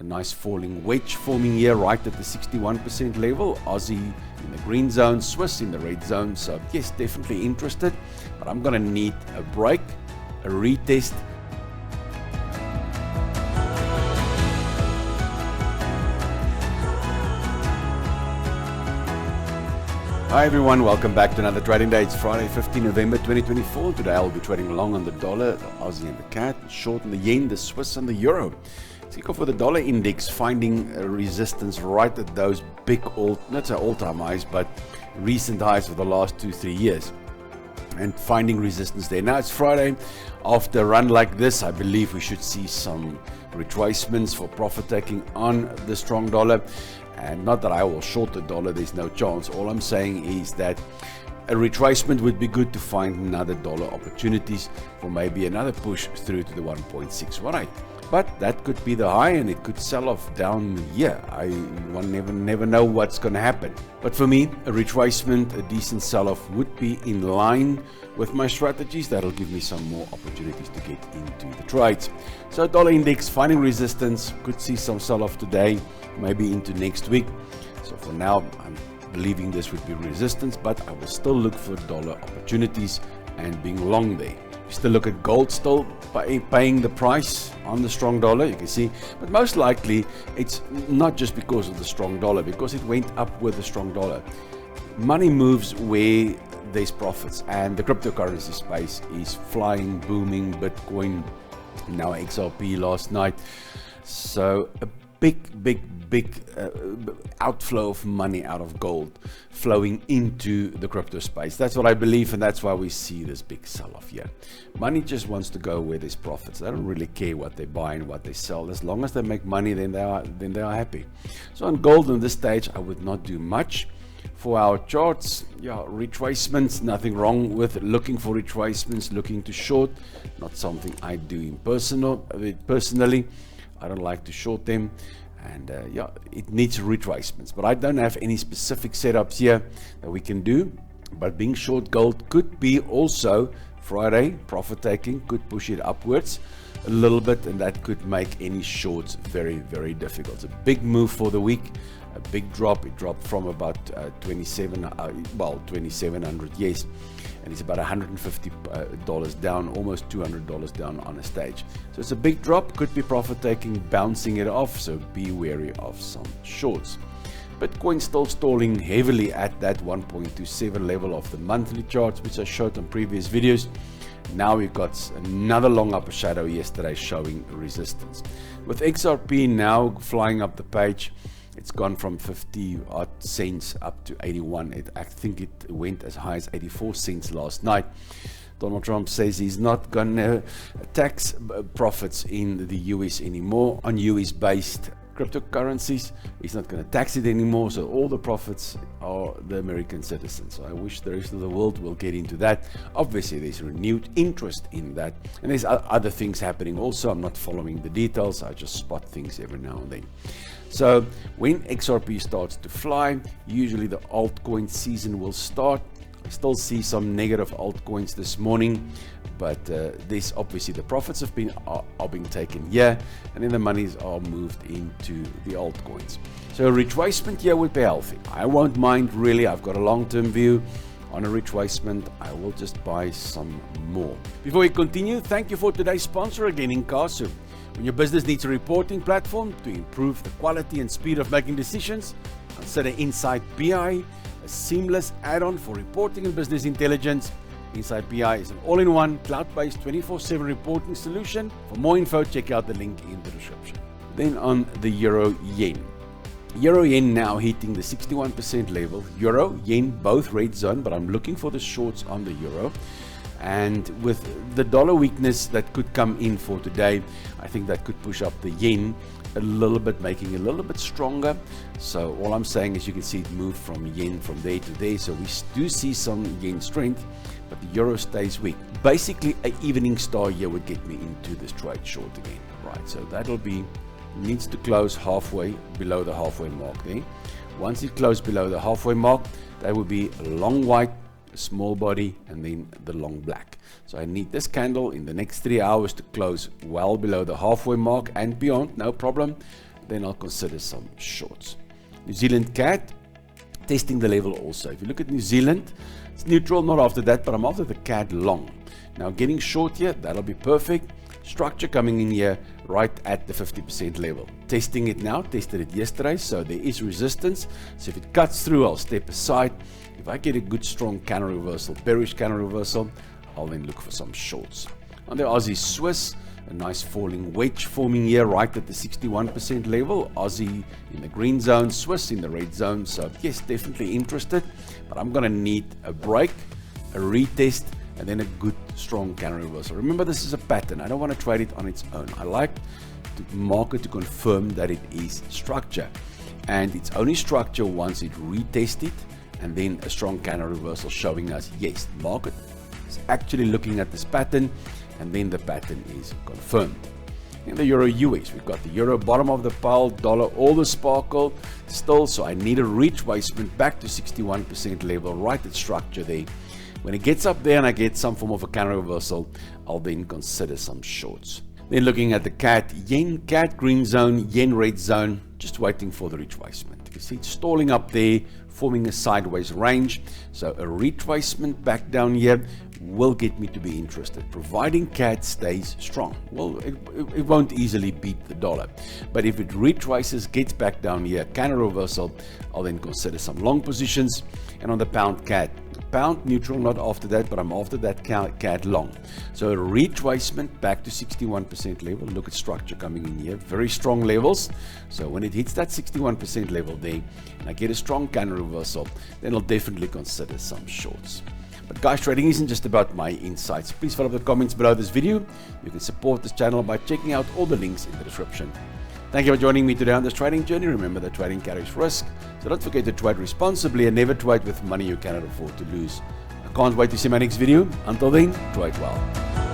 a nice falling wedge forming here right at the 61% level. Aussie in the green zone, Swiss in the red zone. So yes, definitely interested, but I'm going to need a break, a retest. Hi everyone, welcome back to another trading day. It's Friday, 15 November 2024. Today I'll be trading long on the dollar, the Aussie and the CAD, short on the yen, the Swiss and the euro. Let's kick off with the dollar index, finding a resistance right at those big, not so all-time highs, but recent highs for the last 2-3 years. And finding resistance there. Now it's Friday. After a run like this, I believe we should see some retracements for profit taking on the strong dollar. And not that I will short the dollar, there's no chance. All I'm saying is that a retracement would be good to find another dollar opportunities for maybe another push through to the 1.618. But that could be the high and it could sell off down here. One never know what's going to happen. But for me, a retracement, a decent sell-off would be in line with my strategies. That'll give me some more opportunities to get into the trades. So dollar index finding resistance, could see some sell-off today, maybe into next week. So for now, I'm believing this would be resistance, but I will still look for dollar opportunities and being long there. Still look at gold, still paying the price on the strong dollar, you can see, but most likely it's not just because of the strong dollar, because it went up with the strong dollar. Money moves where there's profits, and the cryptocurrency space is flying, booming. Bitcoin, now XRP last night. So a big outflow of money out of gold flowing into the crypto space. That's what I believe, and that's why we see this big sell-off here. Money just wants to go where there's profits. They don't really care what they buy and what they sell. As long as they make money, then they are happy. So on gold in this stage, I would not do much. For our charts, yeah, retracements, nothing wrong with looking for retracements, looking to short. Not something I do personally. I don't like to short them, and yeah, it needs retracements, but I don't have any specific setups here that we can do. But being short gold could be also Friday profit taking, could push it upwards a little bit, and that could make any shorts very difficult. It's a big move for the week, a big drop. It dropped from about 2700, yes, and it's about $150 down, almost $200 down on a stage. So it's a big drop, could be profit taking, bouncing it off, so be wary of some shorts. Bitcoin still stalling heavily at that 1.27 level of the monthly charts, which I showed on previous videos. Now we've got another long upper shadow yesterday showing resistance. With XRP now flying up the page, it's gone from 50 odd cents up to 81. I think it went as high as 84 cents last night. Donald Trump says he's not going to tax profits in the US anymore on US based cryptocurrencies. He's not going to tax it anymore, so all the profits are the American citizens. So I wish the rest of the world will get into that. Obviously there's renewed interest in that, and there's other things happening also. I'm not following the details, I just spot things every now and then. So when XRP starts to fly, usually the altcoin season will start. I still see some negative altcoins this morning, but this obviously the profits are being taken here, and then the monies are moved into the altcoins. So a retracement here would be healthy. I won't mind really. I've got a long-term view on a retracement. I will just buy some more. Before we continue, thank you for today's sponsor again, Indices. When your business needs a reporting platform to improve the quality and speed of making decisions, consider Insight BI, a seamless add-on for reporting and business intelligence. Insight BI is an all-in-one, cloud-based 24/7 reporting solution. For more info, check out the link in the description. Then on the Euro-Yen. Euro-Yen now hitting the 61% level. Euro-Yen both red zone, but I'm looking for the shorts on the Euro. And with the dollar weakness that could come in for today, I think that could push up the yen a little bit, making it a little bit stronger. So all I'm saying is you can see it move from yen from there to there. So we do see some yen strength, but the euro stays weak. Basically, an evening star here would get me into this trade short again, right? So that'll be, needs to close halfway below the halfway mark there. Once it closes below the halfway mark, that would be a long white, small body, and then the long black. So I need this candle in the next 3 hours to close well below the halfway mark and beyond, no problem. then I'll consider some shorts. New Zealand CAD, testing the level also. If you look at New Zealand, it's neutral, not after that, but I'm after the CAD long. Now getting short here, that'll be perfect. Structure coming in here right at the 50% level. Testing it now, tested it yesterday, so there is resistance. So if it cuts through, I'll step aside. If I get a good strong counter reversal, bearish counter reversal, I'll then look for some shorts. On the Aussie Swiss, a nice falling wedge forming here right at the 61% level. Aussie in the green zone, Swiss in the red zone. So yes, definitely interested, but I'm going to need a break, a retest, and then a good strong counter reversal. Remember, this is a pattern. I don't want to trade it on its own. I like the market to confirm that it is structure, and it's only structure once it retests it and then a strong counter reversal showing us, yes, the market is actually looking at this pattern, and then the pattern is confirmed. In the Euro US, we've got the Euro bottom of the pile, dollar all the sparkle still, so I need a retracement back to 61% level, right at structure there. When it gets up there and I get some form of a counter reversal, I'll then consider some shorts. Then looking at the CAD, Yen CAD green zone, Yen red zone, just waiting for the retracement. You see it's stalling up there, forming a sideways range. So a retracement back down here will get me to be interested, providing CAD stays strong. Well, it won't easily beat the dollar, but if it retraces, gets back down here, counter reversal, I'll then consider some long positions. And on the pound CAD, pound neutral, not after that, but I'm after that CAD long. So a retracement back to 61% level. Look at structure coming in here, very strong levels. So when it hits that 61% level there, and I get a strong counter reversal, then I'll definitely consider some shorts. But guys, trading isn't just about my insights. Please follow the comments below this video. You can support this channel by checking out all the links in the description. Thank you for joining me today on this trading journey. Remember that trading carries risk, so don't forget to trade responsibly and never trade with money you cannot afford to lose. I can't wait to see my next video. Until then, trade well.